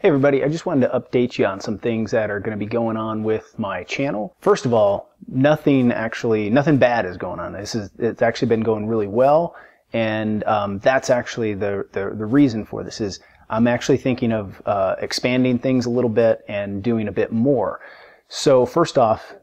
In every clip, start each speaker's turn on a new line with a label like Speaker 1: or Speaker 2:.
Speaker 1: Hey everybody, I just wanted to update you on some things that are going to be going on with my channel. First of all, nothing bad is going on. It's actually been going really well, and that's actually the reason for this is I'm actually thinking of expanding things a little bit and doing a bit more. So first off,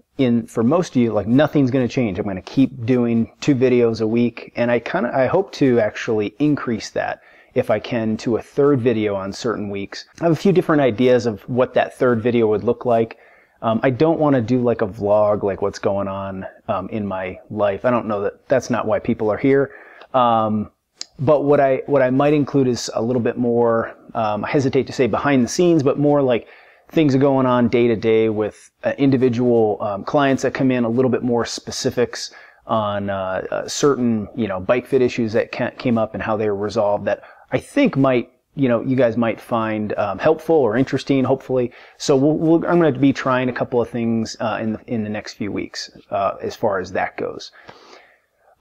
Speaker 1: for most of you, like, nothing's going to change. I'm going to keep doing 2 videos a week, and I hope to actually increase that if I can to a 3rd video on certain weeks. I have a few different ideas of what that 3rd video would look like. I don't want to do like a vlog, like what's going on in my life. I don't know that's not why people are here. But what I might include is a little bit more, I hesitate to say behind the scenes, but more like things are going on day to day with individual clients that come in, a little bit more specifics on certain, bike fit issues that came up and how they were resolved that I think might, you guys might find helpful or interesting, hopefully. So I'm going to be trying a couple of things in the next few weeks as far as that goes.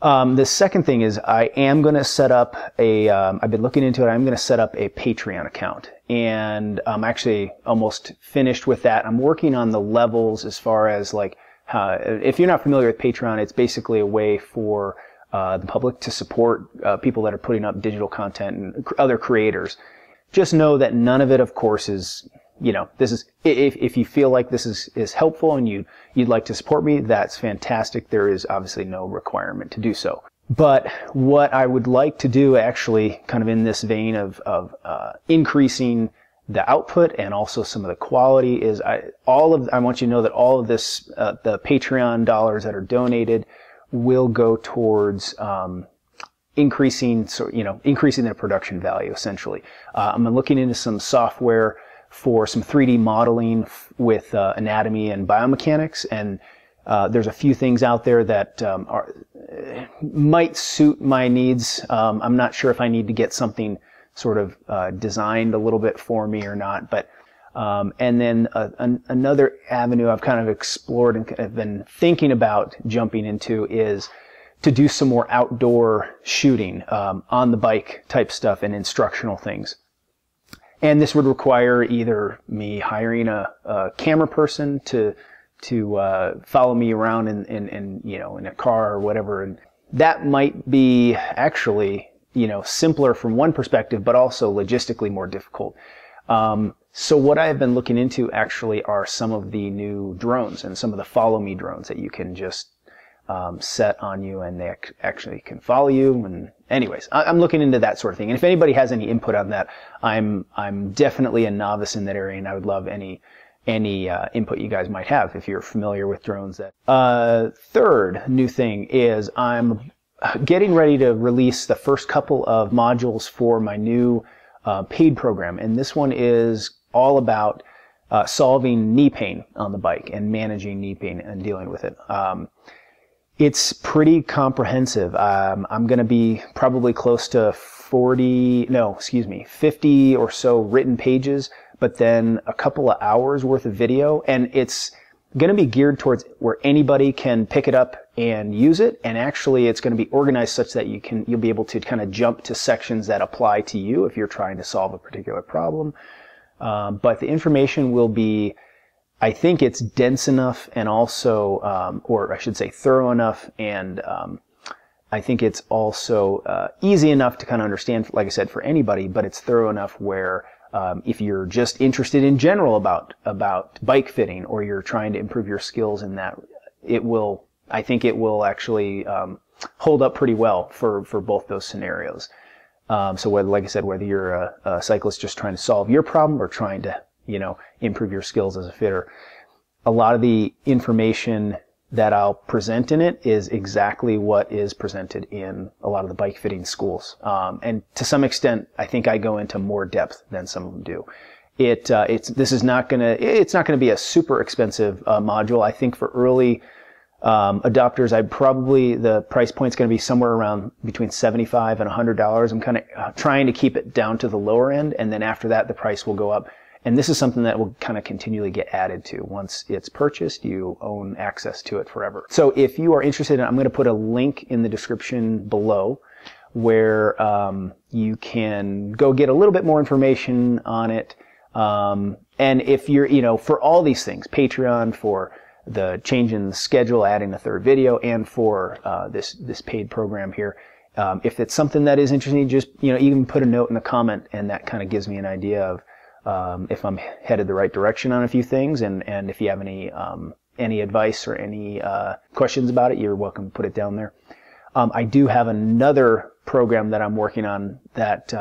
Speaker 1: The second thing is I am going to set up I've been looking into it, I'm going to set up a Patreon account. And I'm actually almost finished with that. I'm working on the levels as far as like, if you're not familiar with Patreon, it's basically a way for the public to support people that are putting up digital content and other creators. Just know that none of it, of course, is, this is, if you feel like this is helpful and you'd like to support me, that's fantastic. There is obviously no requirement to do so. But what I would like to do, actually, kind of in this vein of increasing the output and also some of the quality, is I want you to know that all of this, the Patreon dollars that are donated, will go towards increasing their production value, essentially. I'm looking into some software for some 3D modeling with anatomy and biomechanics, and there's a few things out there that might suit my needs. I'm not sure if I need to get something sort of designed a little bit for me or not, but and then another avenue I've kind of explored and have been thinking about jumping into is to do some more outdoor shooting on the bike type stuff and instructional things. And this would require either me hiring a camera person to follow me around in a car or whatever, and that might be actually simpler from one perspective, but also logistically more difficult. So what I have been looking into actually are some of the new drones and some of the follow me drones that you can just set on you, and they actually can follow you. And anyways, I'm looking into that sort of thing. And if anybody has any input on that, I'm definitely a novice in that area, and I would love any input you guys might have if you're familiar with drones. Third new thing is I'm getting ready to release the first couple of modules for my new paid program, and this one is all about solving knee pain on the bike and managing knee pain and dealing with it. It's pretty comprehensive. I'm going to be probably close to 50 or so written pages, but then a couple of hours worth of video, and it's going to be geared towards where anybody can pick it up and use it, and actually it's going to be organized such that you'll be able to kind of jump to sections that apply to you if you're trying to solve a particular problem. But the information will be, I think it's dense enough and also, or I should say thorough enough, and I think it's also easy enough to kind of understand, like I said, for anybody, but it's thorough enough where if you're just interested in general about bike fitting, or you're trying to improve your skills in that, I think it will actually hold up pretty well for both those scenarios. So whether, like I said, whether you're a cyclist just trying to solve your problem or trying to, improve your skills as a fitter, a lot of the information that I'll present in it is exactly what is presented in a lot of the bike fitting schools. And to some extent, I think I go into more depth than some of them do. It's not gonna be a super expensive module. I think for early adopters, the price point's going to be somewhere around between $75 and $100. I'm kind of trying to keep it down to the lower end, and then after that, the price will go up. And this is something that will kind of continually get added to. Once it's purchased, you own access to it forever. So if you are interested, I'm going to put a link in the description below where you can go get a little bit more information on it. And if you're, you know, for all these things, Patreon, for the change in the schedule, adding a third video, and for this paid program here, if it's something that is interesting, just, you know, even put a note in the comment, and that kind of gives me an idea of if I'm headed the right direction on a few things, and if you have any advice or any questions about it, you're welcome to put it down there. I do have another program that I'm working on that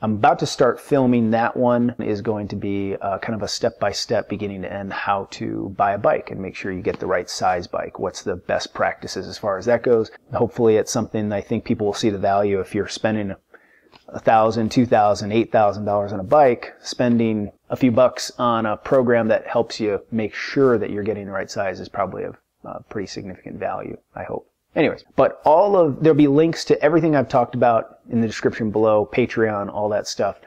Speaker 1: I'm about to start filming. That one is going to be kind of a step-by-step, beginning to end, how to buy a bike and make sure you get the right size bike. What's the best practices as far as that goes? Hopefully it's something I think people will see the value. If you're spending $1,000, $2,000, $8,000 on a bike, spending a few bucks on a program that helps you make sure that you're getting the right size is probably of pretty significant value, I hope. Anyways, but there'll be links to everything I've talked about in the description below, Patreon, all that stuff.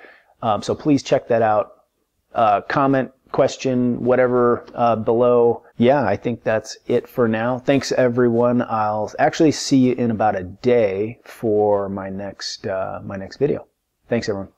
Speaker 1: So please check that out. Comment, question, whatever below. Yeah, I think that's it for now. Thanks, everyone. I'll actually see you in about a day for my next video. Thanks, everyone.